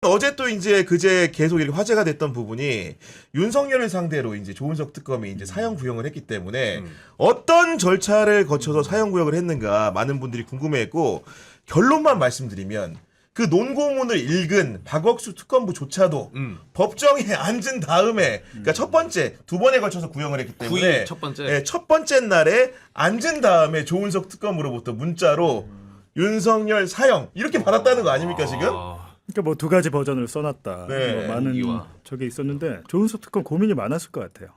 어제 또 이제 그제 계속 이렇게 화제가 됐던 부분이 윤석열을 상대로 이제 조은석 특검이 이제 사형 구형을 했기 때문에 어떤 절차를 거쳐서 사형 구형을 했는가 많은 분들이 궁금해했고 결론만 말씀드리면 그 논고문을 읽은 박억수 특검부조차도 법정에 앉은 다음에 그러니까 첫 번째 두 번에 걸쳐서 구형을 했기 때문에 첫 번째. 네, 첫 번째 날에 앉은 다음에 조은석 특검으로부터 문자로 윤석열 사형 이렇게 받았다는 거 아닙니까 지금? 그러니까 뭐 두 가지 버전을 써놨다. 네. 뭐 많은 이와. 저게 있었는데 조은석 특검 고민이 많았을 것 같아요.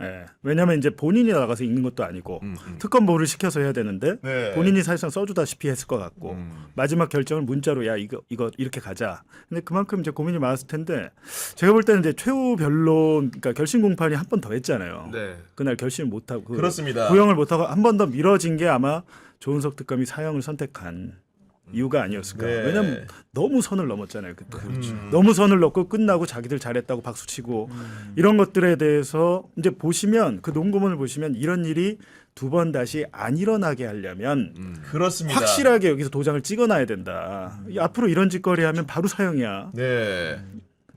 예. 왜냐하면 이제 본인이 나가서 읽는 것도 아니고 특검보를 시켜서 해야 되는데 네. 본인이 사실상 써주다시피 했을 것 같고 마지막 결정을 문자로 야 이거 이렇게 가자. 근데 그만큼 이제 고민이 많았을 텐데 제가 볼 때는 이제 최후 변론 그러니까 결심 공판이 한 번 더 했잖아요. 네. 그날 결심을 못 하고 그렇습니다. 구형을 못 하고 한 번 더 미뤄진 게 아마 조은석 특검이 사형을 선택한 이유가 아니었을까. 네. 왜냐면 너무 선을 넘었잖아요. 그때. 너무 선을 넘고 끝나고 자기들 잘했다고 박수치고 이런 것들에 대해서 이제 보시면 그 논고문을 보시면 이런 일이 두 번 다시 안 일어나게 하려면 그렇습니다. 확실하게 여기서 도장을 찍어놔야 된다. 앞으로 이런 짓거리 하면 바로 사형이야. 네.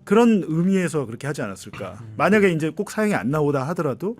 그런 의미에서 그렇게 하지 않았을까. 만약에 이제 꼭 사형이 안 나오다 하더라도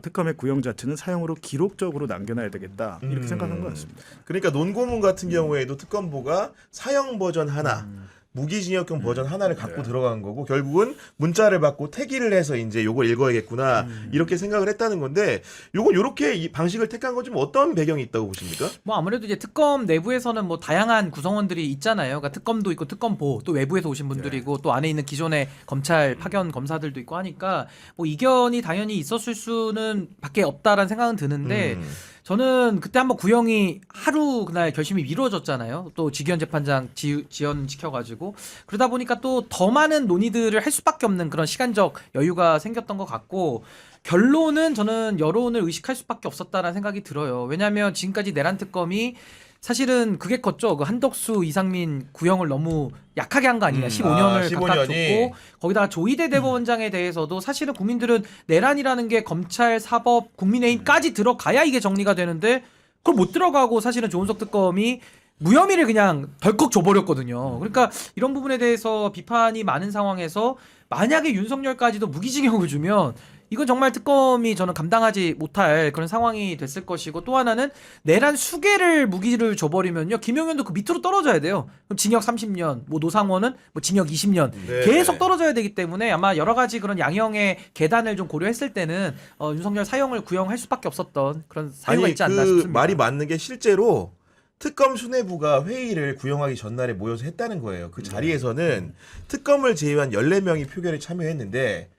특검의 구형 자체는 사형으로 기록적으로 남겨놔야 되겠다. 이렇게 생각한 것 같습니다. 그러니까 논고문 같은 경우에도 특검보가 사형 버전 하나, 무기징역형 버전 하나를 갖고 들어간 거고 결국은 문자를 받고 태기를 해서 이제 요걸 읽어야겠구나 이렇게 생각을 했다는 건데 요건 요렇게 이 방식을 택한 건 좀 어떤 배경이 있다고 보십니까? 뭐 아무래도 이제 특검 내부에서는 뭐 다양한 구성원들이 있잖아요. 그러니까 특검도 있고 특검보 또 외부에서 오신 분들이고 또 안에 있는 기존의 검찰 파견 검사들도 있고 하니까 뭐 이견이 당연히 있었을 수는 밖에 없다라는 생각은 드는데 저는 그때 한번 구형이 하루 그날 결심이 미뤄졌잖아요. 또 지기현 재판장 지연시켜가지고 그러다 보니까 또 더 많은 논의들을 할 수밖에 없는 그런 시간적 여유가 생겼던 것 같고 결론은 저는 여론을 의식할 수밖에 없었다라는 생각이 들어요. 왜냐하면 지금까지 내란 특검이 사실은 그게 컸죠. 그 한덕수, 이상민 구형을 너무 약하게 한 거 아니냐. 15년을 15년이. 각각 줬고 거기다가 조희대 대법원장에 대해서도 사실은 국민들은 내란이라는 게 검찰, 사법, 국민의힘까지 들어가야 이게 정리가 되는데 그걸 못 들어가고 사실은 조은석 특검이 무혐의를 그냥 덜컥 줘버렸거든요. 그러니까 이런 부분에 대해서 비판이 많은 상황에서 만약에 윤석열까지도 무기징역을 주면 이건 정말 특검이 저는 감당하지 못할 그런 상황이 됐을 것이고 또 하나는 내란 수개를 무기를 줘버리면요 김용현도 그 밑으로 떨어져야 돼요. 그럼 징역 30년, 뭐 노상원은 뭐 징역 20년 네. 계속 떨어져야 되기 때문에 아마 여러 가지 그런 양형의 계단을 좀 고려했을 때는 윤석열 사형을 구형할 수밖에 없었던 그런 사유가 있지 않나 싶습니다. 말이 맞는 게 실제로 특검 수뇌부가 회의를 구형하기 전날에 모여서 했다는 거예요. 그 자리에서는 특검을 제외한 14명이 표결에 참여했는데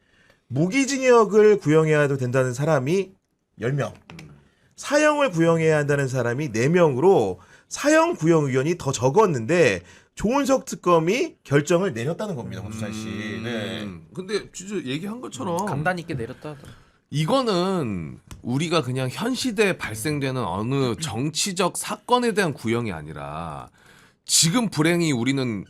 무기징역을 구형해야 된다는 사람이 10명, 사형을 구형해야 한다는 사람이 4명으로 사형 구형 의견이 더 적었는데 조은석 특검이 결정을 내렸다는 겁니다. 권수찬 씨. 네. 근데 진짜 얘기한 것처럼 강단 있게 내렸다 하더라고요. 이거는 우리가 그냥 현 시대에 발생되는 어느 정치적 사건에 대한 구형이 아니라 지금 불행히 우리는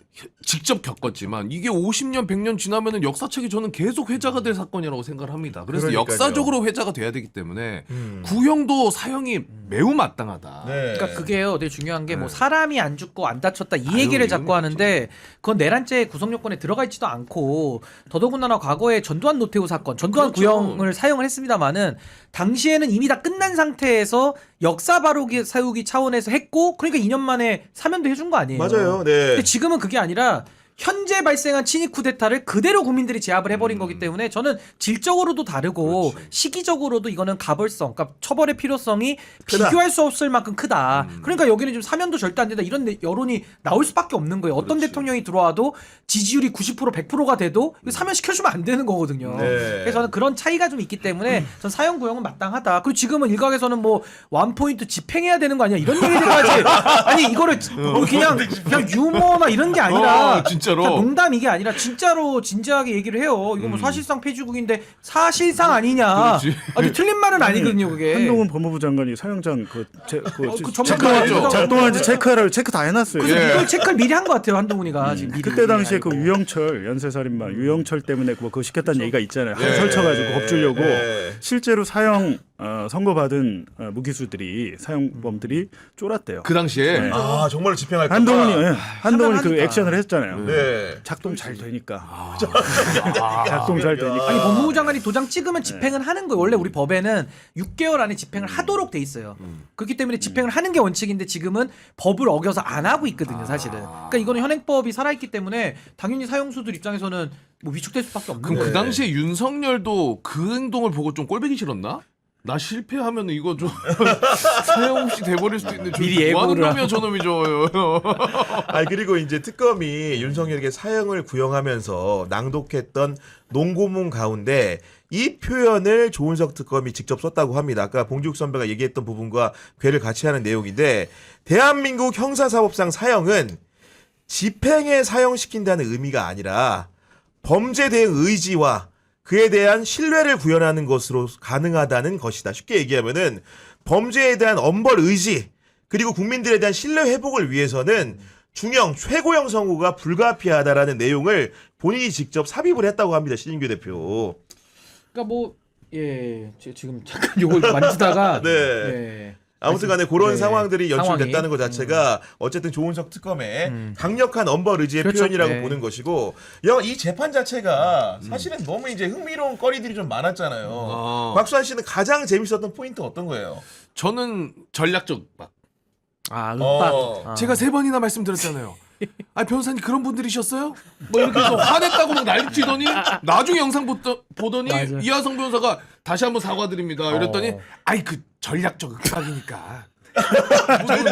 직접 겪었지만 이게 50년, 100년 지나면은 역사책이 저는 계속 회자가 될 사건이라고 생각을 합니다. 그래서 그러니까요. 역사적으로 회자가 돼야 되기 때문에 구형도 사형이 매우 마땅하다. 네. 그러니까 그게요, 되게 중요한 게 뭐 사람이 안 죽고 안 다쳤다 이 얘기를 이건 자꾸 하는데 그건 내란죄 구성 요건에 들어가 있지도 않고 더더군다나 과거에 전두환 노태우 사건, 전두환 그렇죠. 구형을 사용을 했습니다만은 당시에는 이미 다 끝난 상태에서 역사 바로기 세우기 차원에서 했고 그러니까 2년 만에 사면도 해준 거 아니에요. 맞아요. 네. 근데 지금은 그게 아니라 현재 발생한 친위 쿠데타를 그대로 국민들이 제압을 해버린 거기 때문에 저는 질적으로도 다르고 그렇지. 시기적으로도 이거는 가벌성, 그러니까 처벌의 필요성이 크다. 비교할 수 없을 만큼 크다. 그러니까 여기는 좀 사면도 절대 안 된다. 이런 여론이 나올 수밖에 없는 거예요. 어떤 그렇지. 대통령이 들어와도 지지율이 90% 100%가 돼도 이거 사면 시켜주면 안 되는 거거든요. 네. 그래서 저는 그런 차이가 좀 있기 때문에 전 사형 구형은 마땅하다. 그리고 지금은 일각에서는 뭐 원포인트 집행해야 되는 거 아니야 이런 얘기들까지 아니 이거를 뭐 그냥 유머나 이런 게 아니라 진짜로. 그러니까 농담 이게 아니라 진짜로 진지하게 얘기를 해요. 이거 뭐 사실상 폐지국인데 사실상 아니냐. 그렇지. 아니 틀린 말은 아니거든요, 그게. 한동훈 법무부 장관이 사형장 그 체크하죠. 작동하는지 체크 다 해놨어요. 그래서 예. 이걸 체크를 미리 한 것 같아요, 한동훈이가 지금. 미리. 그때 당시에 그 유영철 연쇄살인마 유영철 때문에 그거 시켰다는 얘기가 있잖아요. 예. 설쳐가지고 겁주려고 예. 실제로 사형 선고받은 무기수들이 사형범들이 쫄았대요. 그 당시에 네. 아 정말로 집행할까? 한동훈이 그 하니까. 액션을 했잖아요. 네. 작동 잘 되니까. 작동 잘 되니까. 아니 법무부 장관이 도장 찍으면 집행은 하는 거예요. 원래 우리 법에는 6개월 안에 집행을 하도록 돼 있어요. 그렇기 때문에 집행을 하는 게 원칙인데 지금은 법을 어겨서 안 하고 있거든요, 사실은. 그러니까 이거는 현행법이 살아있기 때문에 당연히 사형수들 입장에서는 뭐 위축될 수밖에 없는 그럼 거예요. 그 당시에 윤석열도 그 행동을 보고 좀 꼴보기 싫었나? 나 실패하면 이거 좀 사형 없이 돼버릴 수도 있는데 미리 뭐 하는 예고를 놈이야 저놈이죠. 아 그리고 이제 특검이 윤석열에게 사형을 구형하면서 낭독했던 농고문 가운데 이 표현을 조은석 특검이 직접 썼다고 합니다. 아까 봉지욱 선배가 얘기했던 부분과 괴를 같이 하는 내용인데 대한민국 형사사법상 사형은 집행에 사형시킨다는 의미가 아니라 범죄 대응 의지와 그에 대한 신뢰를 구현하는 것으로 가능하다는 것이다. 쉽게 얘기하면은 범죄에 대한 엄벌 의지 그리고 국민들에 대한 신뢰 회복을 위해서는 중형 최고형 선고가 불가피하다라는 내용을 본인이 직접 삽입을 했다고 합니다. 신인규 대표. 그러니까 뭐 예, 지금 잠깐 요걸 만지다가 네. 예. 아무튼 간에 그런 네. 상황들이 연출됐다는 상황이. 것 자체가 어쨌든 조은석 특검의 강력한 엄벌 의지의 그렇죠. 표현이라고 네. 보는 것이고 이 재판 자체가 사실은 너무 이제 흥미로운 거리들이 좀 많았잖아요. 곽수환 씨는 가장 재밌었던 포인트 어떤 거예요? 저는 전략적 막 아, 어. 윽박. 아. 제가 3번이나 말씀드렸잖아요. 아 변호사님 그런 분들이셨어요? 뭐 이렇게 해서 화냈다고 막 난리치더니 나중에 영상 보더니 맞아. 이하성 변호사가 다시 한번 사과드립니다. 이랬더니 어. 아이 그 전략적 윽박이니까.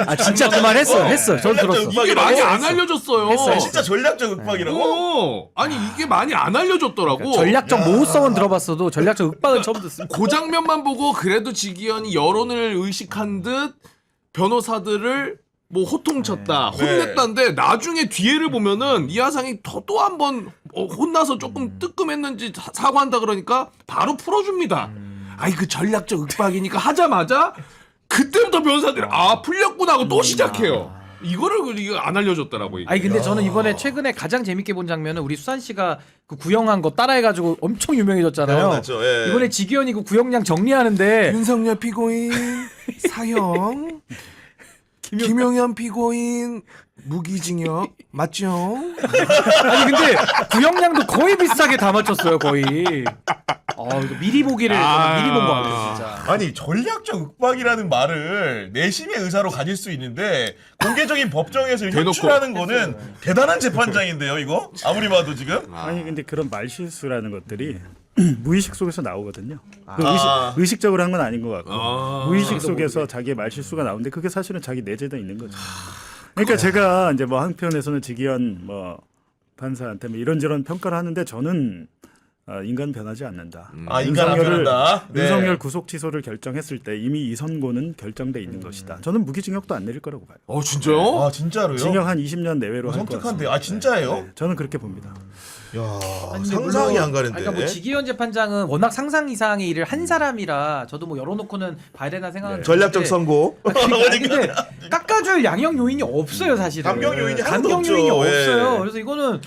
아 진짜 그 말 했어. 저도 들었어. 이게 많이 안 알려졌어요. 진짜 전략적 윽박이라고? 아니 이게 많이 안 알려졌더라고. 전략적 모호성은 들어봤어도 전략적 윽박은 처음 듣습니다. 그 장면만 보고 그래도 지기현이 여론을 의식한 듯 변호사들을 뭐 호통쳤다, 네. 혼냈다는데 나중에 뒤에를 보면은 이하상이 또 한 번 혼나서 조금 뜨끔했는지 사과한다 그러니까 바로 풀어줍니다. 아이 그 전략적 윽박이니까 하자마자 그때부터 변호사들이 풀렸구나 하고 또 시작해요. 이거를 이거 안 알려줬더라고. 이게. 아니 근데 저는 이번에 최근에 가장 재밌게 본 장면은 우리 수산 씨가 그 구형한 거 따라해가지고 엄청 유명해졌잖아요. 맞죠. 예. 이번에 지기현이 그 구형량 정리하는데 윤석열 피고인 사형, 김용현 피고인 무기징역 맞죠? 아니 근데 구형량도 거의 비슷하게 다 맞췄어요 거의. 이거 미리 보기를 저는 미리 본 것 같아요 진짜. 아니 전략적 윽박이라는 말을 내심의 의사로 가질 수 있는데 공개적인 법정에서 대놓고. 연출하는 거는 대단한 재판장인데요 이거? 아무리 봐도 지금? 아니 근데 그런 말실수라는 것들이 무의식 속에서 나오거든요. 그 아. 의식적으로 한 건 아닌 것 같고 무의식 속에서 자기의 말실수가 나오는데 그게 사실은 자기 내재돼 있는 거죠. 그러니까 제가 이제 뭐 한편에서는 지기현 뭐 판사한테 뭐 이런저런 평가를 하는데 저는 인간 변하지 않는다. 인간 안 변한다. 네. 윤석열 구속 취소를 결정했을 때 이미 이 선고는 결정돼 있는 것이다. 저는 무기징역도 안 내릴 거라고 봐요. 진짜요? 아 진짜로요? 징역 한 20년 내외로 할 것 섬뜩한데. 같습니다. 아 진짜예요? 네, 저는 그렇게 봅니다. 야 아니, 근데 상상이 물론- 안 가는데. 그러니까 뭐 지기현 재판장은 워낙 상상 이상의 일을 한 사람이라 저도 뭐 열어놓고는 봐야 되나 생각은 네. 전략적 드는데 선고. 아니, 근데 깎아줄 양형 요인이 없어요 사실은. 감경 요인이 하나도 감경 없죠. 요인이 예. 없어요. 그래서 이거는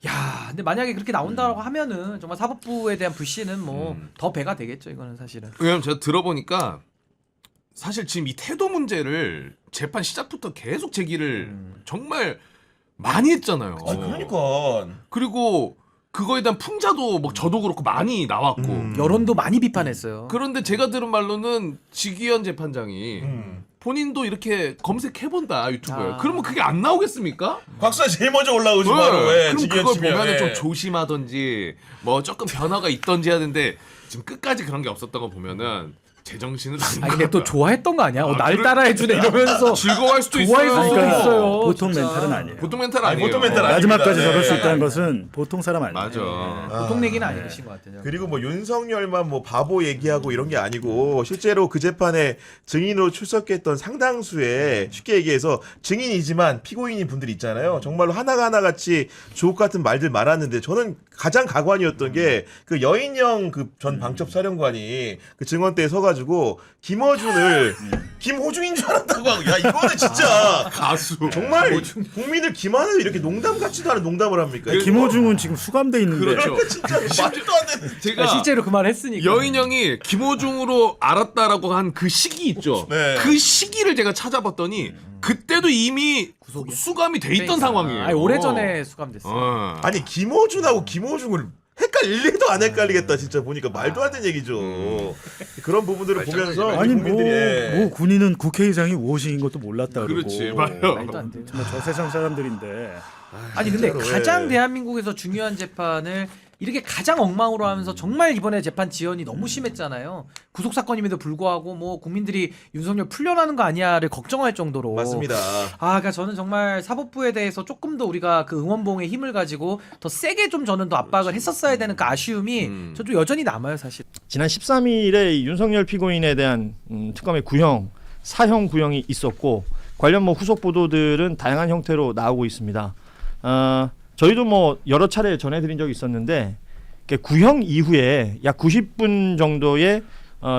야, 근데 만약에 그렇게 나온다고 하면은 정말 사법부에 대한 불신은 뭐 더 배가 되겠죠 이거는 사실은. 왜냐면 제가 들어보니까 사실 지금 이 태도 문제를 재판 시작부터 계속 제기를 정말 많이 했잖아요. 아 그러니까. 그리고 그거에 대한 풍자도 뭐 저도 그렇고 많이 나왔고. 여론도 많이 비판했어요. 그런데 제가 들은 말로는 지기현 재판장이 음. 본인도 이렇게 검색해본다 유튜브에. 아. 그러면 그게 안 나오겠습니까? 곽수환 제일 먼저 올라오지 바로. 왜? 그럼 지기현 그걸 치면, 보면은 예. 좀 조심하던지 뭐 조금 변화가 있던지 하는데 지금 끝까지 그런 게 없었던 거 보면은 제정신을 안 아니 근데 또 좋아했던 거 아니야? 날 그래? 따라해주네 이러면서 즐거워할 수도 좋아할 있어요. 수도 있어요. 보통 진짜. 멘탈은 아니에요. 보통 멘탈 아니, 아니에요. 보통 멘탈 아니에요. 마지막까지 네. 저럴 수 있다는 것은 보통 사람 아니에요. 맞아. 보통 얘기는 아니신 것 같아요. 그리고 뭐 윤석열만 뭐 바보 얘기하고 이런 게 아니고 실제로 그 재판에 증인으로 출석했던 상당수의 쉽게 얘기해서 증인이지만 피고인인 분들이 있잖아요. 정말로 하나하나 같이 주옥 같은 말들 많았는데 저는 가장 가관이었던 게 그 여인영 그 전 방첩 사령관이 그 증언대에 서가지고 김어준을 김호중인 줄 알았다고 하고 야 이거는 진짜 가수. 정말 국민들 김하늘 이렇게 농담 같지도 않은 농담을 합니까? 김호중은 지금 수감돼 있는데 그렇죠. 진짜 말도 안 되는. 제가 실제로 그 말 했으니까. 여인 형이 김호중으로 알았다라고 한 그 시기 있죠. 네. 그 시기를 제가 찾아봤더니 그때도 이미 수감이 돼 있던 상황이에요. 아니, 오래전에 수감됐어요. 아니 김호준하고 김호중을 헷갈릴래도 안 헷갈리겠다 진짜 보니까 말도 안 되는 얘기죠. 그런 부분들을 보면서 아니 국민들이 뭐 군인은 국회의장이 무엇인 것도 몰랐다 그러고 그렇지, 맞아요. 말도 안 돼. 정말 저 세상 사람들인데 아니 근데 진짜로, 가장 예. 대한민국에서 중요한 재판을 이렇게 가장 엉망으로 하면서 정말 이번에 재판 지연이 너무 심했잖아요. 구속 사건임에도 불구하고 뭐 국민들이 윤석열 풀려나는 거 아니야를 걱정할 정도로. 맞습니다. 그러니까 저는 정말 사법부에 대해서 조금 더 우리가 그 응원봉의 힘을 가지고 더 세게 좀 저는 더 압박을 했었어야 되는 그 아쉬움이 저도 여전히 남아요, 사실. 지난 13일에 윤석열 피고인에 대한 특검의 구형, 사형 구형이 있었고 관련 뭐 후속 보도들은 다양한 형태로 나오고 있습니다. 저희도 뭐 여러 차례 전해드린 적이 있었는데 구형 이후에 약 90분 정도의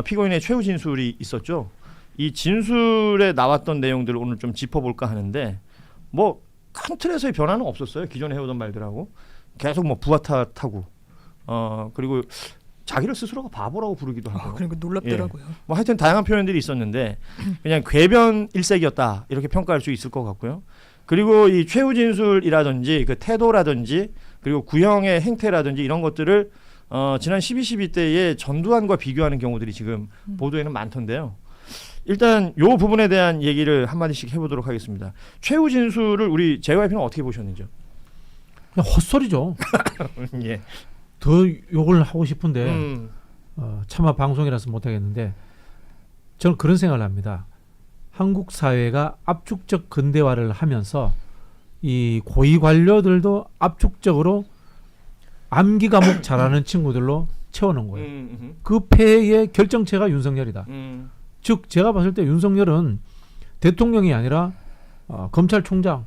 피고인의 최후 진술이 있었죠. 이 진술에 나왔던 내용들을 오늘 좀 짚어볼까 하는데 뭐 큰 틀에서의 변화는 없었어요. 기존에 해오던 말들하고 계속 뭐 부하 탓하고 그리고 자기를 스스로가 바보라고 부르기도 하고. 그러니까 놀랍더라고요. 뭐 하여튼 다양한 표현들이 있었는데 그냥 궤변 일색이었다 이렇게 평가할 수 있을 것 같고요. 그리고 이 최후 진술이라든지 그 태도라든지 그리고 구형의 행태라든지 이런 것들을 지난 12.12 때의 전두환과 비교하는 경우들이 지금 보도에는 많던데요. 일단 요 부분에 대한 얘기를 한마디씩 해보도록 하겠습니다. 최후 진술을 우리 JYP는 어떻게 보셨는지요? 그냥 헛소리죠. 예. 더 욕을 하고 싶은데 차마 방송이라서 못하겠는데 저는 그런 생각을 합니다. 한국 사회가 압축적 근대화를 하면서 이 고위 관료들도 압축적으로 암기 과목 잘하는 친구들로 채워놓은 거예요. 그 폐해의 결정체가 윤석열이다. 즉 제가 봤을 때 윤석열은 대통령이 아니라 검찰총장,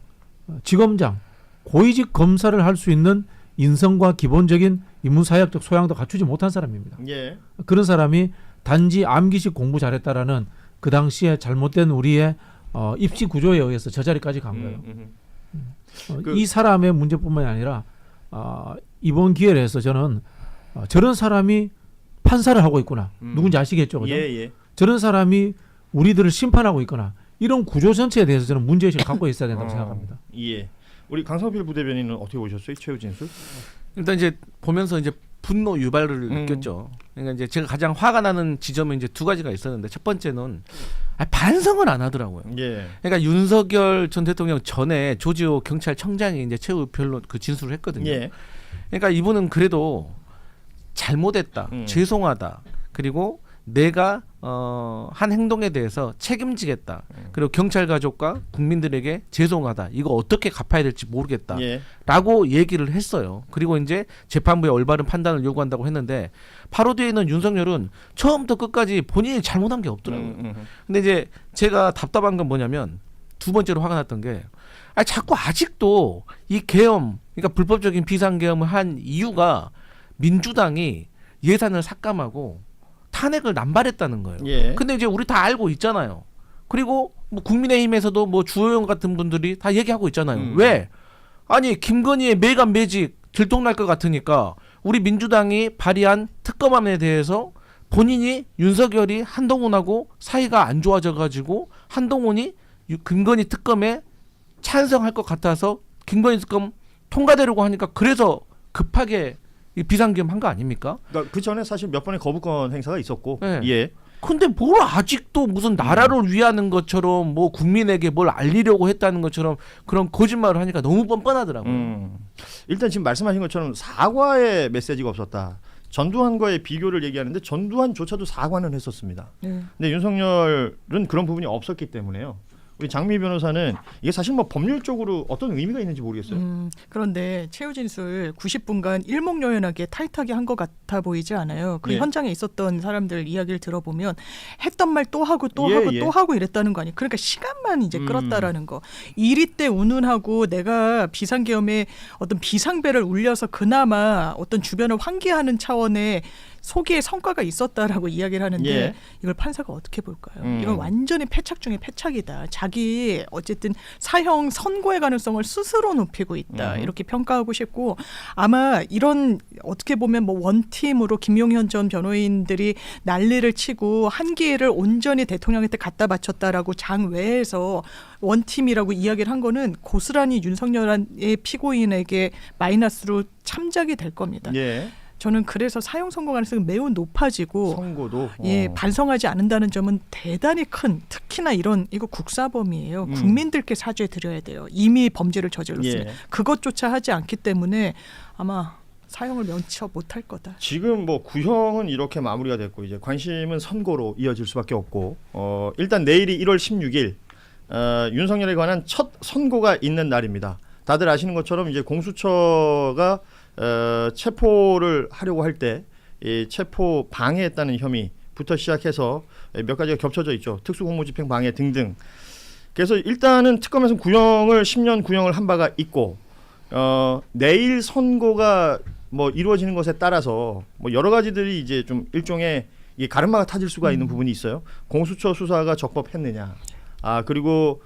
지검장, 고위직 검사를 할 수 있는 인성과 기본적인 인문사회학적 소양도 갖추지 못한 사람입니다. 예. 그런 사람이 단지 암기식 공부 잘했다라는 그 당시에 잘못된 우리의 입시 구조에 의해서 저 자리까지 간 거예요. 이 사람의 문제뿐만이 아니라 이번 기회를 해서 저는 저런 사람이 판사를 하고 있구나. 누군지 아시겠죠? 그죠? 예. 저런 사람이 우리들을 심판하고 있거나 이런 구조 전체에 대해서 저는 문제의식을 갖고 있어야 된다고 생각합니다. 예. 우리 강성필 부대변인은 어떻게 보셨어요? 최후 진술? 일단 이제 보면서 이제 분노 유발을 느꼈죠. 그러니까 이제 제가 가장 화가 나는 지점은 이제 두 가지가 있었는데 첫 번째는 반성을 안 하더라고요. 예. 그러니까 윤석열 전 대통령 전에 조지호 경찰청장이 이제 최후 변론 그 진술을 했거든요. 예. 그러니까 이분은 그래도 잘못했다, 죄송하다, 그리고 내가 한 행동에 대해서 책임지겠다. 그리고 경찰 가족과 국민들에게 죄송하다. 이거 어떻게 갚아야 될지 모르겠다. 예. 라고 얘기를 했어요. 그리고 이제 재판부의 올바른 판단을 요구한다고 했는데 바로 뒤에 있는 윤석열은 처음부터 끝까지 본인이 잘못한 게 없더라고요. 근데 이제 제가 답답한 건 뭐냐면 두 번째로 화가 났던 게 자꾸 아직도 이 계엄, 그러니까 불법적인 비상계엄을 한 이유가 민주당이 예산을 삭감하고 탄핵을 남발했다는 거예요. 예. 근데 이제 우리 다 알고 있잖아요. 그리고 뭐 국민의힘에서도 뭐 주호영 같은 분들이 다 얘기하고 있잖아요. 왜? 아니 김건희의 매감 매직 들통날 것 같으니까 우리 민주당이 발의한 특검안에 대해서 본인이 윤석열이 한동훈하고 사이가 안 좋아져가지고 한동훈이 김건희 특검에 찬성할 것 같아서 김건희 특검 통과되려고 하니까 그래서 급하게 이 비상계엄 한 거 아닙니까? 그러니까 그 전에 사실 몇 번의 거부권 행사가 있었고, 네. 예. 근데 뭘 아직도 무슨 나라를 위하는 것처럼 뭐 국민에게 뭘 알리려고 했다는 것처럼 그런 거짓말을 하니까 너무 뻔뻔하더라고요. 일단 지금 말씀하신 것처럼 사과의 메시지가 없었다. 전두환과의 비교를 얘기하는데 전두환조차도 사과는 했었습니다. 근데 윤석열은 그런 부분이 없었기 때문에요. 우리 장미 변호사는 이게 사실 뭐 법률적으로 어떤 의미가 있는지 모르겠어요. 그런데 최후진술 90분간 일목요연하게 타이트하게 한 것 같아 보이지 않아요. 그 예. 현장에 있었던 사람들 이야기를 들어보면 했던 말 또 하고 또 예, 하고 예. 또 하고 이랬다는 거 아니에요. 그러니까 시간만 이제 끌었다라는 거. 일이 때 운운하고 내가 비상계엄에 어떤 비상벨을 울려서 그나마 어떤 주변을 환기하는 차원의 소기의 성과가 있었다라고 이야기를 하는데 예. 이걸 판사가 어떻게 볼까요? 이건 완전히 패착 중에 패착이다. 자기 어쨌든 사형 선고의 가능성을 스스로 높이고 있다. 이렇게 평가하고 싶고 아마 이런 어떻게 보면 뭐 원팀으로 김용현 전 변호인들이 난리를 치고 한 기회를 온전히 대통령한테 갖다 바쳤다라고 장외에서 원팀이라고 이야기를 한 거는 고스란히 윤석열의 피고인에게 마이너스로 참작이 될 겁니다. 예. 저는 그래서 사형 선고 가능성이 매우 높아지고 선고도 예, 반성하지 않는다는 점은 대단히 큰 특히나 이거 국사범이에요. 국민들께 사죄 드려야 돼요. 이미 범죄를 저질렀으면 예. 그것조차 하지 않기 때문에 아마 사형을 면치 못할 거다. 지금 뭐 구형은 이렇게 마무리가 됐고 이제 관심은 선고로 이어질 수밖에 없고 일단 내일이 1월 16일 윤석열에 관한 첫 선고가 있는 날입니다. 다들 아시는 것처럼 이제 공수처가 체포를 하려고 할 때 이 체포 방해했다는 혐의부터 시작해서 몇 가지가 겹쳐져 있죠. 특수공무집행 방해 등등. 그래서 일단은 특검에서 구형을 10년 구형을 한 바가 있고 내일 선고가 뭐 이루어지는 것에 따라서 뭐 여러 가지들이 이제 좀 일종의 이 가르마가 타질 수가 있는 부분이 있어요. 공수처 수사가 적법했느냐. 그리고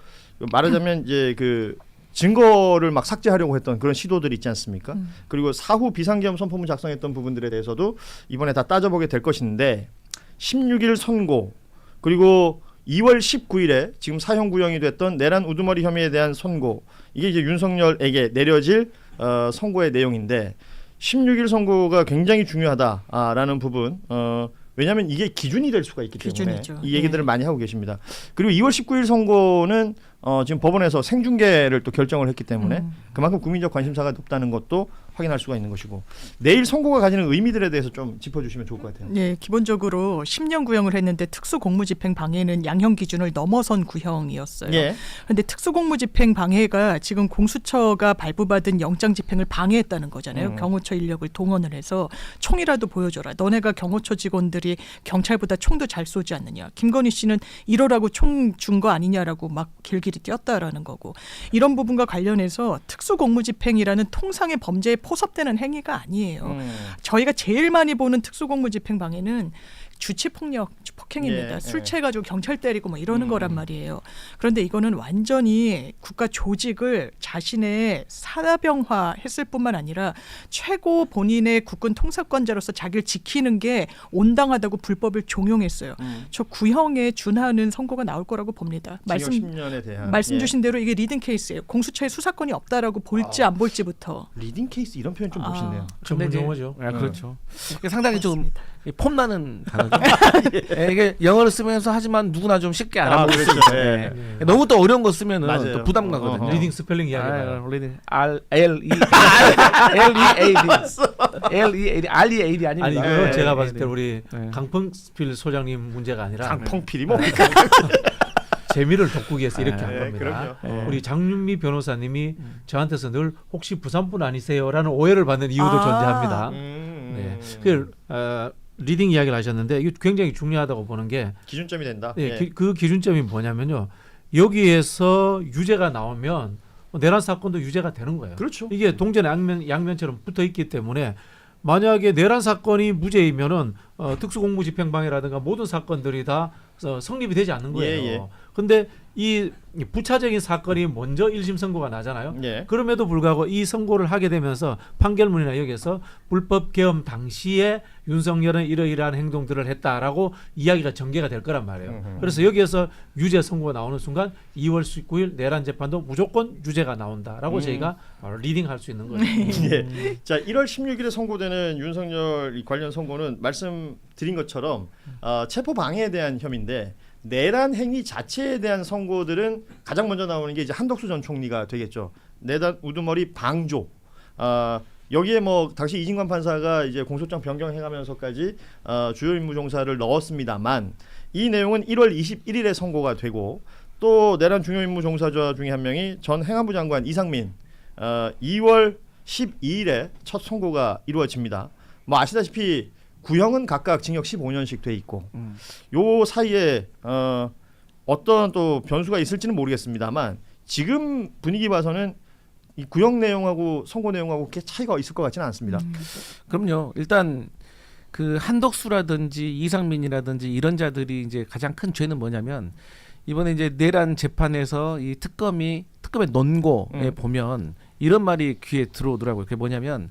말하자면 이제 그 증거를 막 삭제하려고 했던 그런 시도들이 있지 않습니까? 그리고 사후 비상계엄 선포문 작성했던 부분들에 대해서도 이번에 다 따져보게 될 것인데 16일 선고 그리고 2월 19일에 지금 사형 구형이 됐던 내란 우두머리 혐의에 대한 선고 이게 이제 윤석열에게 내려질 선고의 내용인데 16일 선고가 굉장히 중요하다라는 부분 왜냐하면 이게 기준이 될 수가 있기 때문에 기준이죠. 이 얘기들을 많이 하고 계십니다. 그리고 2월 19일 선고는 지금 법원에서 생중계를 또 결정을 했기 때문에 그만큼 국민적 관심사가 높다는 것도 확인할 수가 있는 것이고 내일 선고가 가지는 의미들에 대해서 좀 짚어주시면 좋을 것 같아요. 네, 기본적으로 10년 구형을 했는데 특수공무집행 방해는 양형 기준을 넘어선 구형이었어요. 예. 그런데 특수공무집행 방해가 지금 공수처가 발부받은 영장 집행을 방해했다는 거잖아요. 경호처 인력을 동원을 해서 총이라도 보여줘라. 너네가 경호처 직원들이 경찰보다 총도 잘 쏘지 않느냐. 김건희 씨는 이러라고 총 준 거 아니냐라고 막 길길이 뛰었다라는 거고 이런 부분과 관련해서 특수공무집행이라는 통상의 범죄에 포섭되는 행위가 아니에요. 저희가 제일 많이 보는 특수공무집행 방해는 주치폭력, 폭행입니다. 예, 술 예. 취해가지고 경찰 때리고 뭐 이러는 거란 말이에요. 그런데 이거는 완전히 국가 조직을 자신의 사병화했을 뿐만 아니라 최고 본인의 국군 통사권자로서 자기를 지키는 게 온당하다고 불법을 종용했어요. 저 구형에 준하는 선고가 나올 거라고 봅니다. 징역 10년에 대한 말씀 주신 대로 이게 리딩 케이스예요. 공수처에 수사권이 없다라고 볼지 안 볼지부터. 리딩 케이스 이런 표현 좀 멋있네요. 전문 이제- 용어죠. 그렇죠. 이게 상당히 좀 맞습니다. 폼나는 단어죠. 예, 이게 영어를 쓰면서 하지만 누구나 좀 쉽게 알아볼 수 그렇죠. 있어요. 예. 예. 너무 또 어려운 거 쓰면은 맞아요. 또 부담 가거든요. 리딩 스펠링 이야기 봐요. 리딩 R L E L E A D L E A D R E A D 아닙니다. 아니 이거 예, 제가 예, 봤을 예, 때 우리 네. 강펑필 소장님 문제가 아니라 강펑필이 뭡니까? 재미를 돋구기 위해서 이렇게 한 예, 겁니다. 그럼요. 우리 장윤미 변호사님이 저한테서 늘 혹시 부산분 아니세요라는 오해를 받는 이유도 아. 존재합니다. 네. 리딩 이야기를 하셨는데 이게 굉장히 중요하다고 보는 게 기준점이 된다. 예, 예. 그 기준점이 뭐냐면요. 여기에서 유죄가 나오면 내란 사건도 유죄가 되는 거예요. 그렇죠. 이게 동전 양면처럼 붙어 있기 때문에 만약에 내란 사건이 무죄이면은 특수공무집행방해라든가 모든 사건들이 다 성립이 되지 않는 거예요. 예, 예. 근데 이 부차적인 사건이 먼저 1심 선고가 나잖아요. 예. 그럼에도 불구하고 이 선고를 하게 되면서 판결문이나 여기에서 불법 계엄 당시에 윤석열은 이러이러한 행동들을 했다라고 이야기가 전개가 될 거란 말이에요. 그래서 여기에서 유죄 선고가 나오는 순간 2월 19일 내란 재판도 무조건 유죄가 나온다라고 저희가 리딩할 수 있는 거예요. 예. 자, 1월 16일에 선고되는 윤석열 이 관련 선고는 말씀드린 것처럼 체포 방해에 대한 혐의인데 내란 행위 자체에 대한 선고들은 가장 먼저 나오는 게 이제 한덕수 전 총리가 되겠죠. 내란 우두머리 방조. 여기에 뭐 당시 이진관 판사가 이제 공소장 변경해가면서까지 주요 임무 종사를 넣었습니다만 이 내용은 1월 21일에 선고가 되고 또 내란 중요 임무 종사자 중에 한 명이 전 행안부 장관 이상민. 2월 12일에 첫 선고가 이루어집니다. 뭐 아시다시피 구형은 각각 징역 15년씩 돼 있고 요 사이에 어떤 또 변수가 있을지는 모르겠습니다만 지금 분위기 봐서는 이 구형 내용하고 선고 내용하고 그렇게 차이가 있을 것 같지는 않습니다. 그럼요. 일단 그 한덕수라든지 이상민이라든지 이런 자들이 이제 가장 큰 죄는 뭐냐면 이번에 이제 내란 재판에서 이 특검의 논고에 보면 이런 말이 귀에 들어오더라고요. 그게 뭐냐면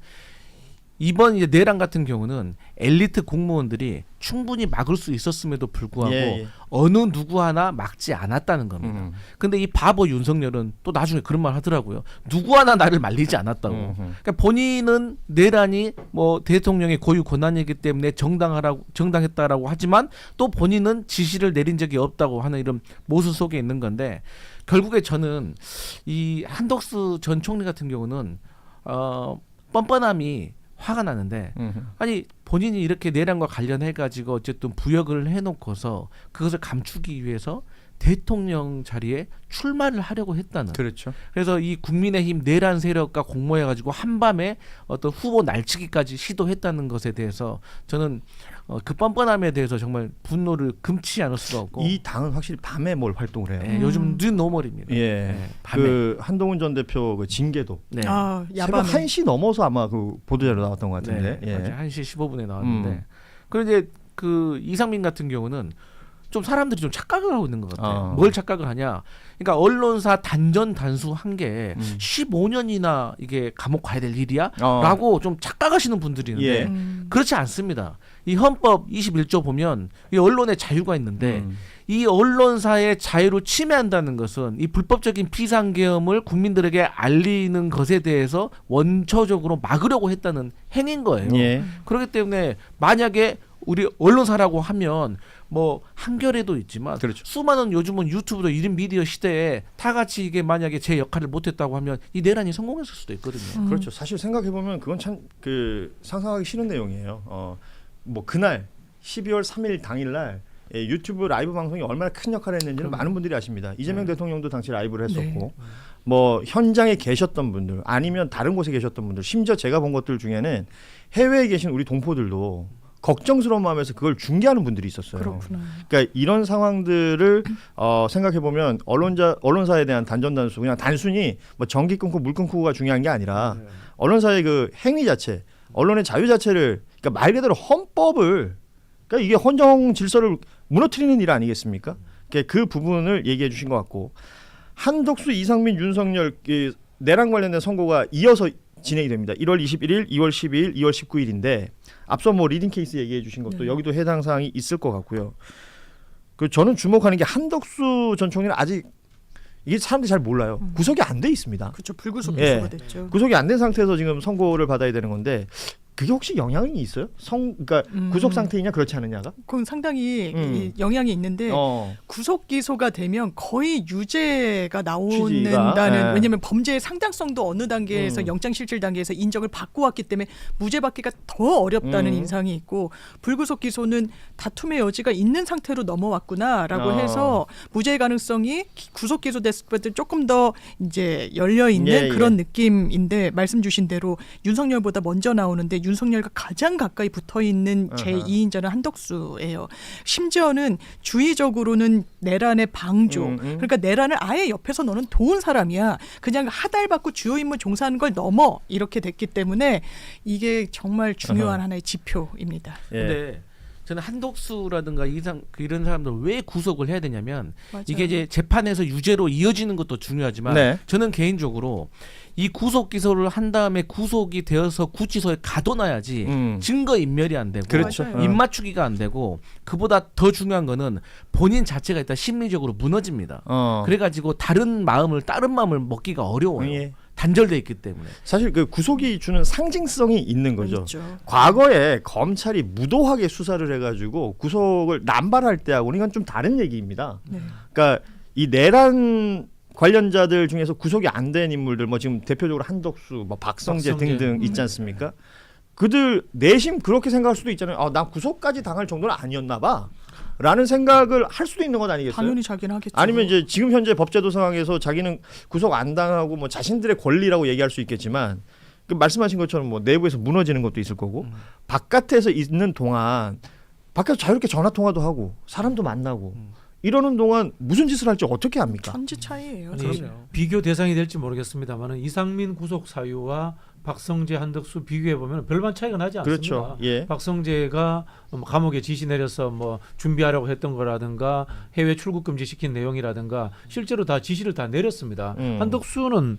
이번 이제 내란 같은 경우는 엘리트 공무원들이 충분히 막을 수 있었음에도 불구하고 어느 누구 하나 막지 않았다는 겁니다. 근데 이 바보 윤석열은 또 나중에 그런 말 하더라고요. 누구 하나 나를 말리지 않았다고. 그러니까 본인은 내란이 뭐 대통령의 고유 권한이기 때문에 정당했다라고 하지만 또 본인은 지시를 내린 적이 없다고 하는 이런 모순 속에 있는 건데 결국에 저는 이 한덕수 전 총리 같은 경우는 뻔뻔함이 화가 나는데 아니 본인이 이렇게 내란과 관련해 가지고 어쨌든 부역을 해놓고서 그것을 감추기 위해서 대통령 자리에 출마를 하려고 했다는. 그렇죠. 그래서 이 국민의힘 내란 세력과 공모해가지고 한밤에 어떤 후보 날치기까지 시도했다는 것에 대해서 저는 그 뻔뻔함에 대해서 정말 분노를 금치 않을 수가 없고. 이 당은 확실히 밤에 뭘 활동을 해요. 네, 요즘 뉴노멀입니다. 예. 네, 밤에. 그 한동훈 전 대표 그 징계도 네. 아, 새벽 야밤에. 1시 넘어서 아마 그 보도자료 나왔던 것 같은데. 네, 예. 맞아요. 1시 15분에 나왔는데. 그리고 이제 그 이상민 같은 경우는 좀 사람들이 좀 착각을 하고 있는 것 같아요. 뭘 착각을 하냐? 그러니까 언론사 단전 단수한 게 15년이나 이게 감옥 가야 될 일이야?라고 좀 착각하시는 분들이 있는데 예. 그렇지 않습니다. 이 헌법 21조 보면 이 언론의 자유가 있는데 이 언론사의 자유를 침해한다는 것은 이 불법적인 비상계엄을 국민들에게 알리는 것에 대해서 원초적으로 막으려고 했다는 행위인 거예요. 예. 그렇기 때문에 만약에 우리 언론사라고 하면 뭐 한겨레도 있지만 그렇죠. 수많은 요즘은 유튜브도 1인 미디어 시대에 다 같이 이게 만약에 제 역할을 못했다고 하면 이 내란이 성공했을 수도 있거든요. 그렇죠. 사실 생각해 보면 그건 참 그 상상하기 싫은 내용이에요. 뭐 그날 12월 3일 당일날 유튜브 라이브 방송이 얼마나 큰 역할을 했는지는 많은 분들이 아십니다. 이재명 대통령도 당시 라이브를 했었고 뭐 현장에 계셨던 분들 아니면 다른 곳에 계셨던 분들 심지어 제가 본 것들 중에는 해외에 계신 우리 동포들도 걱정스러운 마음에서 그걸 중계하는 분들이 있었어요. 그렇구나. 그러니까 이런 상황들을 생각해 보면 언론사에 대한 단전단수 그냥 단순히 뭐 전기 끊고 물 끊고가 중요한 게 아니라 언론사의 그 행위 자체, 언론의 자유 자체를 그러니까 말 그대로 헌법을 그러니까 이게 헌정 질서를 무너뜨리는 일 아니겠습니까? 그러니까 그 부분을 얘기해 주신 것 같고 한덕수, 이상민, 윤석열 내란 관련된 선고가 이어서 진행이 됩니다. 1월 21일, 2월 12일, 2월 19일인데 앞서 뭐 리딩 케이스 얘기해 주신 것도 여기도 해당 사항이 있을 것 같고요. 그 저는 주목하는 게 한덕수 전 총리는 아직 이게 사람들이 잘 몰라요. 구속이 안 돼 있습니다. 그렇죠. 불구속 기소가 됐죠. 구속이 안 된 상태에서 지금 선고를 받아야 되는 건데 그게 혹시 영향이 있어요? 그러니까 구속 상태이냐 그렇지 않느냐가? 그건 상당히 이 영향이 있는데 구속 기소가 되면 거의 유죄가 나온다는 왜냐하면 범죄의 상당성도 어느 단계에서 영장 실질 단계에서 인정을 받고 왔기 때문에 무죄 받기가 더 어렵다는 인상이 있고 불구속 기소는 다툼의 여지가 있는 상태로 넘어왔구나라고 해서 무죄 가능성이 구속 기소됐을 때 조금 더 이제 열려 있는 그런 느낌인데 말씀 주신 대로 윤석열보다 먼저 나오는데 윤석열과 가장 가까이 붙어 있는 제2인자는 한덕수예요. 심지어는 주의적으로는 내란의 방조. 그러니까 내란을 아예 옆에서 너는 도운 사람이야. 그냥 하달받고 주요 임무 종사하는 걸 넘어 이렇게 됐기 때문에 이게 정말 중요한 하나의 지표입니다. 근데 저는 한덕수라든가 이런 사람들 왜 구속을 해야 되냐면 맞아요. 이게 이제 재판에서 유죄로 이어지는 것도 중요하지만 저는 개인적으로 이 구속 기소를 한 다음에 구속이 되어서 구치소에 가둬놔야지 증거 인멸이 안 되고 그렇죠. 입 맞추기가 안 되고 그보다 더 중요한 거는 본인 자체가 일단 심리적으로 무너집니다. 그래가지고 다른 마음을 먹기가 어려워요. 단절돼 있기 때문에. 사실 그 구속이 주는 상징성이 있는 거죠. 있죠. 과거에 검찰이 무도하게 수사를 해가지고 구속을 남발할 때하고는 이건 좀 다른 얘기입니다. 그러니까 이 내란 관련자들 중에서 구속이 안 된 인물들 뭐 지금 대표적으로 한덕수, 뭐 박성재 등등 있지 않습니까? 그들 내심 그렇게 생각할 수도 있잖아요. 나 구속까지 당할 정도는 아니었나 봐. 라는 생각을 할 수도 있는 것 아니겠어요? 당연히 자기는 하겠죠. 아니면 이제 지금 현재 법제도 상황에서 자기는 구속 안 당하고 뭐 자신들의 권리라고 얘기할 수 있겠지만 그 말씀하신 것처럼 뭐 내부에서 무너지는 것도 있을 거고 바깥에서 있는 동안 밖에서 자유롭게 전화 통화도 하고 사람도 만나고 이러는 동안 무슨 짓을 할지 어떻게 합니까? 천지 차이예요. 아니, 사실. 비교 대상이 될지 모르겠습니다만은 이상민 구속 사유와 박성재, 한덕수 비교해 보면 별반 차이가 나지 않습니다. 그렇죠. 예. 박성재가 감옥에 지시 내려서 뭐 준비하라고 했던 거라든가 해외 출국 금지 시킨 내용이라든가 실제로 다 지시를 다 내렸습니다. 한덕수는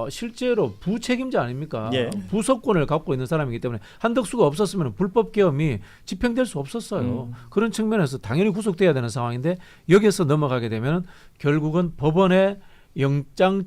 실제로 부책임자 아닙니까? 예. 부서권을 갖고 있는 사람이기 때문에 한덕수가 없었으면 불법 계엄이 집행될 수 없었어요. 그런 측면에서 당연히 구속돼야 되는 상황인데 여기에서 넘어가게 되면 결국은 법원의 영장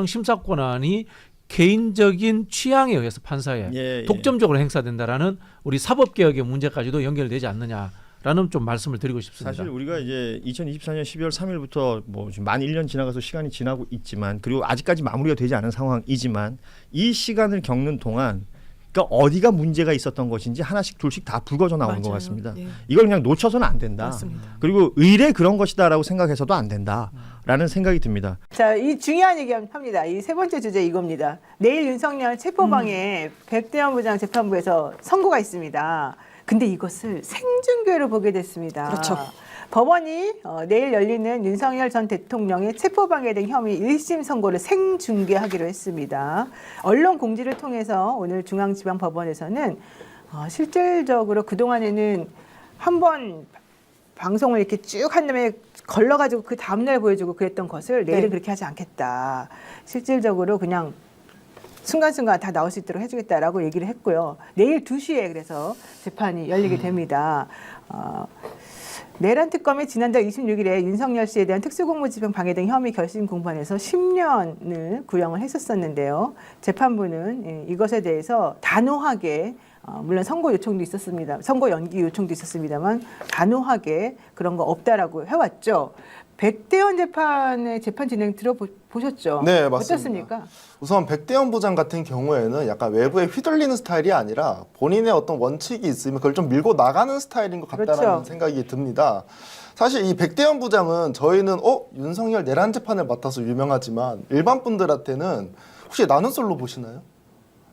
심사 권한이 개인적인 취향에 의해서 판사에 예. 독점적으로 행사된다라는 우리 사법개혁의 문제까지도 연결되지 않느냐라는 좀 말씀을 드리고 싶습니다. 사실 우리가 이제 2024년 12월 3일부터 뭐 지금 만 1년 지나가서 시간이 지나고 있지만 그리고 아직까지 마무리가 되지 않은 상황이지만 이 시간을 겪는 동안 그러니까 어디가 문제가 있었던 것인지 하나씩 둘씩 다 불거져 나오는 것 맞아요. 같습니다. 예. 이걸 그냥 놓쳐서는 안 된다. 맞습니다. 그리고 의례 그런 것이다라고 생각해서도 안 된다라는 생각이 듭니다. 자, 이 중요한 얘기 합니다. 이 세 번째 주제 이겁니다. 내일 윤석열 체포방해 백대현 부장 재판부에서 선고가 있습니다. 근데 이것을 생중계로 보게 됐습니다. 그렇죠. 법원이 내일 열리는 윤석열 전 대통령의 체포방해 등 혐의 1심 선고를 생중계하기로 했습니다. 언론 공지를 통해서 오늘 중앙지방법원에서는 실질적으로 그동안에는 한 번 방송을 이렇게 쭉 한 다음에 걸러가지고 그 다음날 보여주고 그랬던 것을 내일은 네. 그렇게 하지 않겠다. 실질적으로 그냥 순간순간 다 나올 수 있도록 해주겠다라고 얘기를 했고요. 내일 2시에 그래서 재판이 열리게 됩니다. 내란 특검이 지난달 26일에 윤석열 씨에 대한 특수공무집행 방해 등 혐의 결심 공판에서 10년을 구형을 했었었는데요. 재판부는 이것에 대해서 단호하게 물론 선고 요청도 있었습니다. 선고 연기 요청도 있었습니다만 단호하게 그런 거 없다라고 해왔죠. 백대현 재판의 재판 진행 들어보셨죠? 네, 맞습니다. 어떻습니까? 우선 백대현 부장 같은 경우에는 약간 외부에 휘둘리는 스타일이 아니라 본인의 어떤 원칙이 있으면 그걸 좀 밀고 나가는 스타일인 것 같다는 그렇죠. 생각이 듭니다. 사실 이 백대현 부장은 저희는 윤석열 내란 재판을 맡아서 유명하지만 일반 분들한테는 혹시 나는 솔로 보시나요?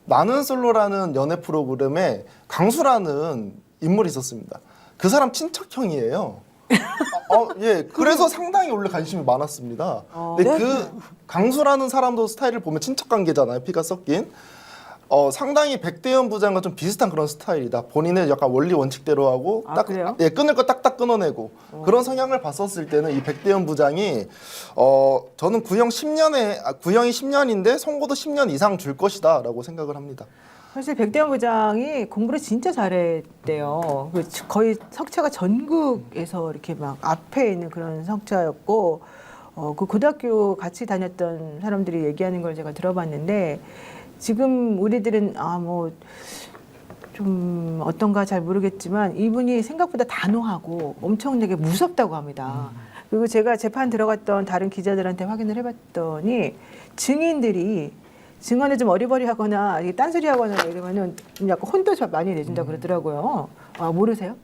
나는 솔로라는 연애 프로그램에 강수라는 인물이 있었습니다. 그 사람 친척형이에요. 예, 그래서 상당히 원래 관심이 많았습니다. 근데 그 강수라는 사람도 스타일을 보면 친척 관계잖아요. 피가 섞인. 상당히 백대현 부장과 좀 비슷한 그런 스타일이다. 본인의 약간 원리 원칙대로 하고 그래요? 예, 끊을 거 딱딱 끊어내고 그런 성향을 봤었을 때는 이 백대현 부장이 저는 구형이 10년인데 선고도 10년 이상 줄 것이다라고 생각을 합니다. 사실 백대현 부장이 공부를 진짜 잘했대요. 거의 석차가 전국에서 이렇게 막 앞에 있는 그런 석차였고, 그 고등학교 같이 다녔던 사람들이 얘기하는 걸 제가 들어봤는데, 지금 우리들은 좀 어떤가 잘 모르겠지만 이분이 생각보다 단호하고 엄청나게 무섭다고 합니다. 그리고 제가 재판 들어갔던 다른 기자들한테 확인을 해봤더니 증언을 좀 어리버리하거나 딴소리하거나 이러면은 좀 약간 혼도 좀 많이 내준다 그러더라고요. 모르세요?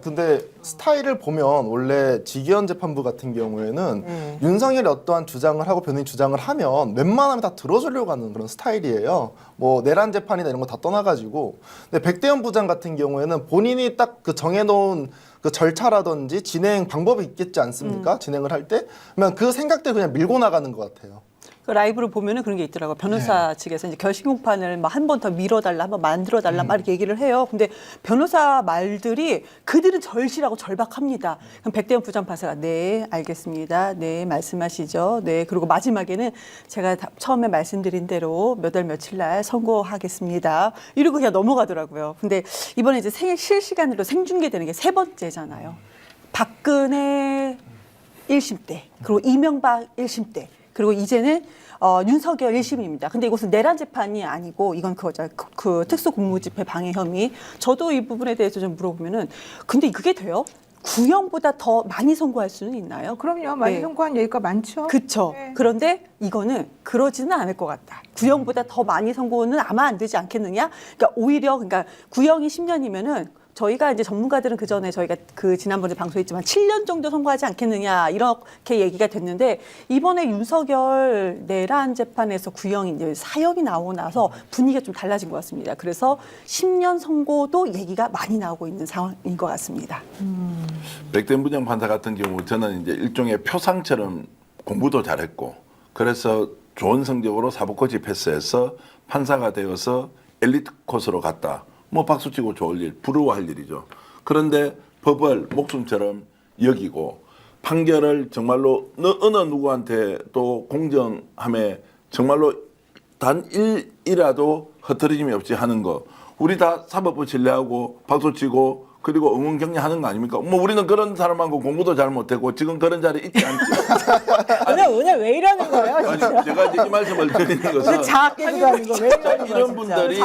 근데 스타일을 보면 원래 지기현 재판부 같은 경우에는 윤석열이 어떠한 주장을 하고 변호인 주장을 하면 웬만하면 다 들어주려고 하는 그런 스타일이에요. 뭐 내란 재판이나 이런 거 다 떠나가지고. 근데 백대현 부장 같은 경우에는 본인이 딱 그 정해놓은 그 절차라든지 진행 방법이 있겠지 않습니까? 진행을 할 때. 그러면 그 생각대로 그냥 밀고 나가는 것 같아요. 그 라이브를 보면은 그런 게 있더라고요. 변호사 측에서 이제 결심 공판을 막 한 번 더 밀어달라, 한 번 만들어달라, 막 이렇게 얘기를 해요. 근데 변호사 말들이 그들은 절실하고 절박합니다. 그럼 백대현 부장 판사가 네, 알겠습니다. 네, 말씀하시죠. 네, 그리고 마지막에는 제가 처음에 말씀드린 대로 몇 월 며칠 날 선고하겠습니다. 이러고 그냥 넘어가더라고요. 근데 이번에 이제 실시간으로 생중계되는 게 3번째잖아요. 박근혜 1심 때, 그리고 이명박 1심 때. 그리고 이제는 윤석열 1심입니다. 근데 이것은 내란 재판이 아니고 이건 그거죠. 그 특수공무집행 방해 혐의. 저도 이 부분에 대해서 좀 물어보면은 근데 그게 돼요? 구형보다 더 많이 선고할 수는 있나요? 그럼요. 많이 네. 선고한 얘기가 많죠. 그렇죠. 네. 그런데 이거는 그러지는 않을 것 같다. 구형보다 더 많이 선고는 아마 안 되지 않겠느냐? 그러니까 오히려 구형이 10년이면은 저희가 이제 전문가들은 그 전에 저희가 그 지난번에 방송했지만 7년 정도 선고하지 않겠느냐 이렇게 얘기가 됐는데 이번에 윤석열 내란 재판에서 구형이 이제 사형이 나오고 나서 분위기가 좀 달라진 것 같습니다. 그래서 10년 선고도 얘기가 많이 나오고 있는 상황인 것 같습니다. 백대현 부장 판사 같은 경우 저는 이제 일종의 표상처럼 공부도 잘했고 그래서 좋은 성적으로 사법고시 패스해서 판사가 되어서 엘리트 코스로 갔다. 뭐 박수치고 좋을 일, 부러워할 일이죠. 그런데 법을 목숨처럼 여기고 판결을 정말로 어느 누구한테 또 공정함에 정말로 단 일이라도 흐트러짐이 없이 하는 거. 우리 다 사법부 신뢰하고 박수치고 그리고 응원 격려하는 거 아닙니까? 뭐 우리는 그런 사람하고 공부도 잘 못했고 지금 그런 자리에 있지 않죠. 오늘 왜 이러는 거예요? 아니, 제가 이제 이 말씀을 드리는 것은 자학계도 아니고 왜 이러는 거예요? 이런 분들이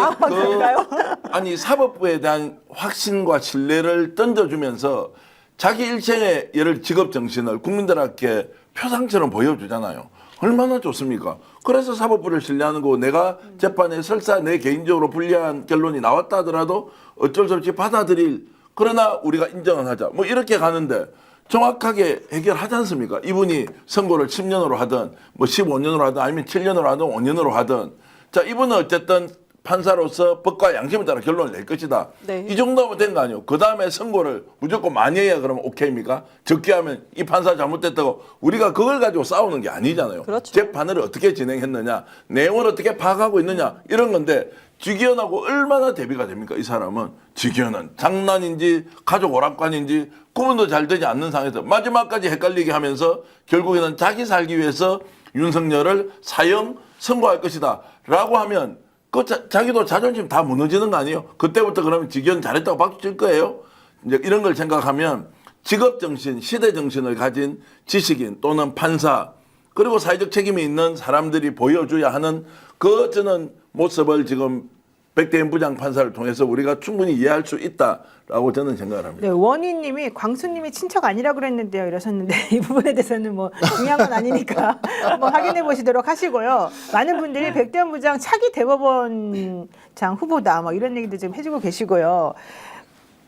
아니 사법부에 대한 확신과 신뢰를 던져주면서 자기 일생의 예를 직업 정신을 국민들에게 표상처럼 보여주잖아요. 얼마나 좋습니까? 그래서 사법부를 신뢰하는 거고 내가 재판에 설사 내 개인적으로 불리한 결론이 나왔다 하더라도 어쩔 수 없이 받아들일 그러나 우리가 인정은 하자. 뭐 이렇게 가는데 정확하게 해결하지 않습니까? 이분이 선고를 10년으로 하든 뭐 15년으로 하든 아니면 7년으로 하든 5년으로 하든 자 이분은 어쨌든 판사로서 법과 양심에 따라 결론을 낼 것이다. 네. 이 정도면 된 거 아니에요. 그 다음에 선고를 무조건 많이 해야 그러면 오케이입니까? 적게 하면 이 판사 잘못됐다고 우리가 그걸 가지고 싸우는 게 아니잖아요. 그렇죠. 재판을 어떻게 진행했느냐, 내용을 어떻게 파악하고 있느냐 이런 건데 직위원하고 얼마나 대비가 됩니까? 이 사람은 직위원은 장난인지 가족 오락관인지 구분도 잘 되지 않는 상황에서 마지막까지 헷갈리게 하면서 결국에는 자기 살기 위해서 윤석열을 사형 선고할 것이다 라고 하면 그 자기도 자존심 다 무너지는 거 아니에요? 그때부터 그러면 직위원 잘했다고 박수 칠 거예요? 이제 이런 걸 생각하면 직업정신, 시대정신을 가진 지식인 또는 판사 그리고 사회적 책임이 있는 사람들이 보여줘야 하는 그 저는 모습을 지금 백대현 부장 판사를 통해서 우리가 충분히 이해할 수 있다라고 저는 생각을 합니다. 네, 원희님이 광수님이 친척 아니라고 그랬는데요 이러셨는데 이 부분에 대해서는 뭐 중요한 건 아니니까 뭐 확인해 보시도록 하시고요. 많은 분들이 백대현 부장 차기 대법원장 후보다 뭐 이런 얘기도 지금 해주고 계시고요.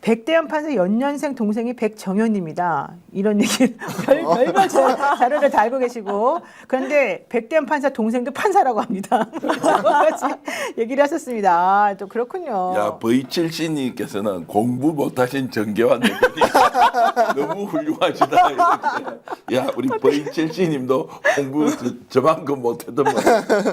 백대현 판사 연년생 동생이 백정현입니다. 이런 얘기 별별 자료를 다 알고 계시고 그런데 백대현 판사 동생도 판사라고 합니다. 같이 얘기를 하셨습니다. 아, 또 그렇군요. 야 V7C님께서는 공부 못하신 정계환 대표님 너무 훌륭하시다. 이렇게. 야 우리 V7C님도 공부 저만큼 못해도 뭐.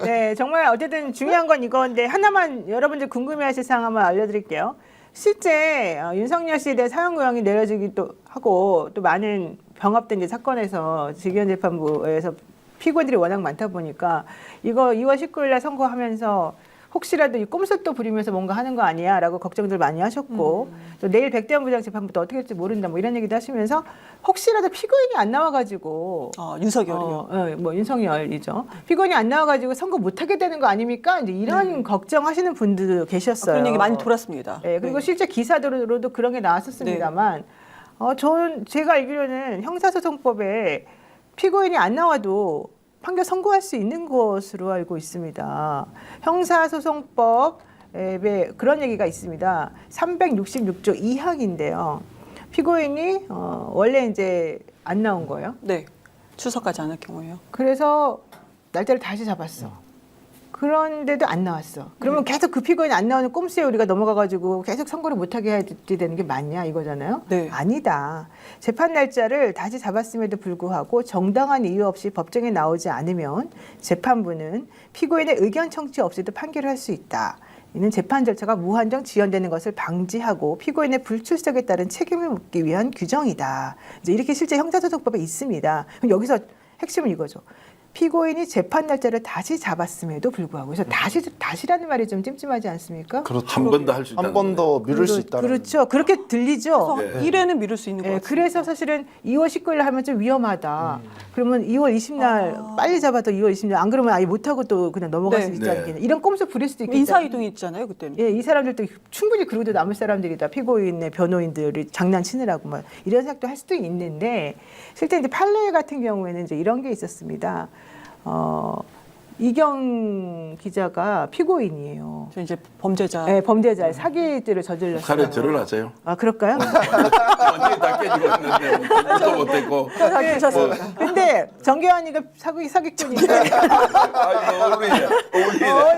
네, 정말 어쨌든 중요한 건 이건데 하나만 여러분들 궁금해하실 사항 한번 알려드릴게요. 실제 윤석열 씨에 대한 사형 구형이 내려지기도 하고 또 많은 병합된 이제 사건에서 직위원 재판부에서 피고인들이 워낙 많다 보니까 이거 2월 19일 날 선고하면서 혹시라도 이 꼼수도 부리면서 뭔가 하는 거 아니야라고 걱정들 많이 하셨고 또 내일 백대현 부장 재판부터 어떻게 될지 모른다 뭐 이런 얘기도 하시면서 혹시라도 피고인이 안 나와가지고 윤석열이요. 뭐 윤석열이죠. 피고인이 안 나와가지고 선고 못하게 되는 거 아닙니까? 이제 이런 걱정하시는 분들도 계셨어요. 그런 얘기 많이 돌았습니다. 네, 그리고 네. 실제 기사들로도 그런 게 나왔었습니다만, 저는 제가 알기로는 형사소송법에 피고인이 안 나와도 판결 선고할 수 있는 것으로 알고 있습니다. 형사소송법에 그런 얘기가 있습니다. 366조 2항인데요. 피고인이 원래 이제 안 나온 거예요. 네. 출석하지 않을 경우에요. 그래서 날짜를 다시 잡았어. 그런데도 안 나왔어. 그러면 계속 그 피고인이 안 나오는 꼼수에 우리가 넘어가가지고 계속 선고를 못하게 해야 되는 게 맞냐 이거잖아요. 네. 아니다. 재판 날짜를 다시 잡았음에도 불구하고 정당한 이유 없이 법정에 나오지 않으면 재판부는 피고인의 의견 청취 없이도 판결을 할 수 있다. 이는 재판 절차가 무한정 지연되는 것을 방지하고 피고인의 불출석에 따른 책임을 묻기 위한 규정이다. 이제 이렇게 실제 형사소송법에 있습니다. 그럼 여기서 핵심은 이거죠. 피고인이 재판 날짜를 다시 잡았음에도 불구하고 그래서 다시라는 말이 좀 찜찜하지 않습니까? 그렇죠. 한 번 더 할 수 있다. 한 번 더 미룰 수 있다. 그렇죠. 그렇게 들리죠. 그래서 일에는 미룰 수 있는 것 같아요. 그래서 사실은 2월 19일 하면 좀 위험하다. 그러면 2월 20날 빨리 잡아도 2월 20날 안 그러면 아예 못하고 또 그냥 넘어갈 수 있지 네. 않겠냐. 이런 꼼수 부릴 수도 있겠다. 인사이동이 있잖아요, 그때는. 예, 이 사람들도 충분히 그러고도 남을 사람들이다. 피고인의 변호인들이 장난치느라고 막 이런 생각도 할 수도 있는데 실제 이제 판례 같은 경우에는 이제 이런 게 있었습니다. 이경 기자가 피고인이에요. 저 이제 범죄자. 네, 범죄자의 사기죄를 저질렀어요. 차라리 절을 하세요. 아, 그럴까요? 완전히 다 깨지고 있는데 뭐 못했고. 다 계셨습니다. 근데 정계환이가 사기꾼인데.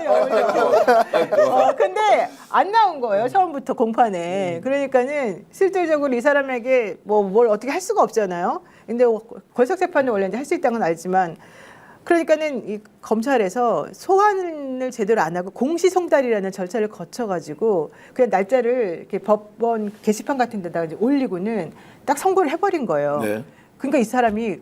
어울리네. 근데 안 나온 거예요. 처음부터 공판에. 그러니까는 실질적으로 이 사람에게 뭐 뭘 어떻게 할 수가 없잖아요. 근데 걸석 재판은 원래 이제 할 수 있다는 건 알지만 그러니까는 이 검찰에서 소환을 제대로 안 하고 공시송달이라는 절차를 거쳐가지고 그냥 날짜를 이렇게 법원 게시판 같은 데다가 이제 올리고는 딱 선고를 해버린 거예요. 네. 그러니까 이 사람이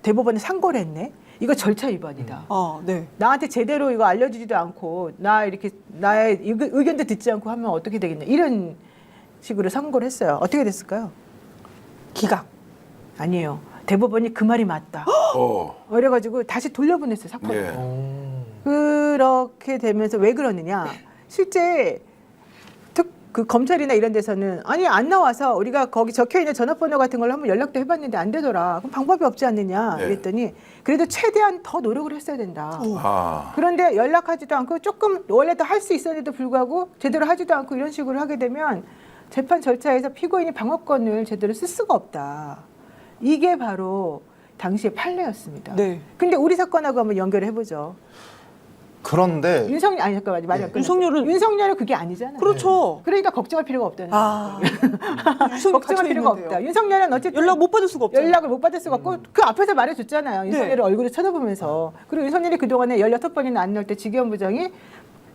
대법원에 상고를 했네. 이거 절차 위반이다. 네. 나한테 제대로 이거 알려주지도 않고 나 이렇게 나의 의견도 듣지 않고 하면 어떻게 되겠냐 이런 식으로 선고를 했어요. 어떻게 됐을까요? 기각. 아니에요. 대법원이 그 말이 맞다. 이래가지고 다시 돌려보냈어요 사건을. 예. 그렇게 되면서 왜 그러느냐? 실제 그 검찰이나 이런 데서는 아니 안 나와서 우리가 거기 적혀 있는 전화번호 같은 걸로 한번 연락도 해봤는데 안 되더라. 그럼 방법이 없지 않느냐? 네. 그랬더니 그래도 최대한 더 노력을 했어야 된다. 아. 그런데 연락하지도 않고 조금 원래도 할 수 있었는데도 불구하고 제대로 하지도 않고 이런 식으로 하게 되면 재판 절차에서 피고인이 방어권을 제대로 쓸 수가 없다. 이게 바로 당시의 판례였습니다. 네. 근데 우리 사건하고 한번 연결을 해보죠. 그런데 윤석열 아니 잠깐만요. 말이 안 끝났어요. 윤석열은 그게 아니잖아요. 그렇죠. 그러니까 걱정할 필요가 없다는 아. 거예요. 걱정할 필요가 없다. 윤석열은 어쨌든 연락 못 받을 수가 없죠. 연락을 못 받을 수가 없고 그 앞에서 말해줬잖아요. 윤석열을 얼굴을 쳐다보면서. 그리고 윤석열이 그동안에 16번이나 안 나올 때 지기현 부장이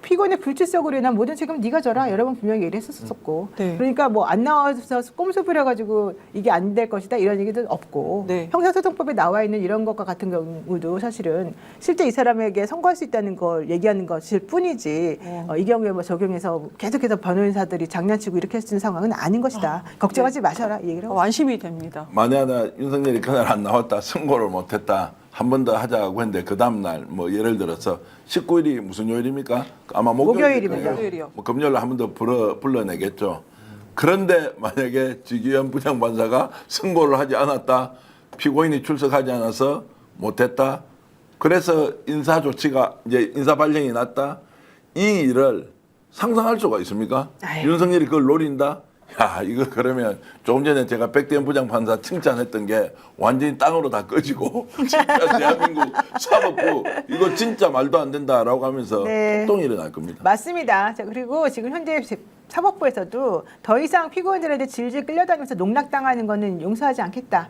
피고인의 불출석으로 인한 모든 책임은 네가 져라 여러 번 분명히 얘기했었었고 네. 그러니까 뭐 안 나와서 꼼수 부려가지고 이게 안 될 것이다 이런 얘기도 없고 네. 형사소송법에 나와 있는 이런 것과 같은 경우도 사실은 실제 이 사람에게 선고할 수 있다는 걸 얘기하는 것일 뿐이지 이 경우에 뭐 적용해서 계속해서 변호인사들이 장난치고 이렇게 했는 상황은 아닌 것이다. 걱정하지 마셔라 이 얘기를 하고 완심이 됩니다. 만약에 윤석열이 그날 안 나왔다 선고를 못했다 한 번 더 하자고 했는데 그 다음날 뭐 예를 들어서 19일이 무슨 요일입니까? 아마 목요일입니다. 목요일이요. 뭐 금요일 한 번 더 불러내겠죠. 그런데 만약에 지기현 부장판사가 선고를 하지 않았다, 피고인이 출석하지 않아서 못했다, 그래서 인사 조치가 이제 인사 발령이 났다, 이 일을 상상할 수가 있습니까? 아유. 윤석열이 그걸 노린다? 야, 이거 그러면 조금 전에 제가 백대현 부장판사 칭찬했던 게 완전히 땅으로 다 꺼지고 진짜 대한민국 사법부 이거 진짜 말도 안 된다라고 하면서 네. 폭동이 일어날 겁니다. 맞습니다. 자, 그리고 지금 현재 사법부에서도 더 이상 피고인들한테 질질 끌려다니면서 농락당하는 거는 용서하지 않겠다.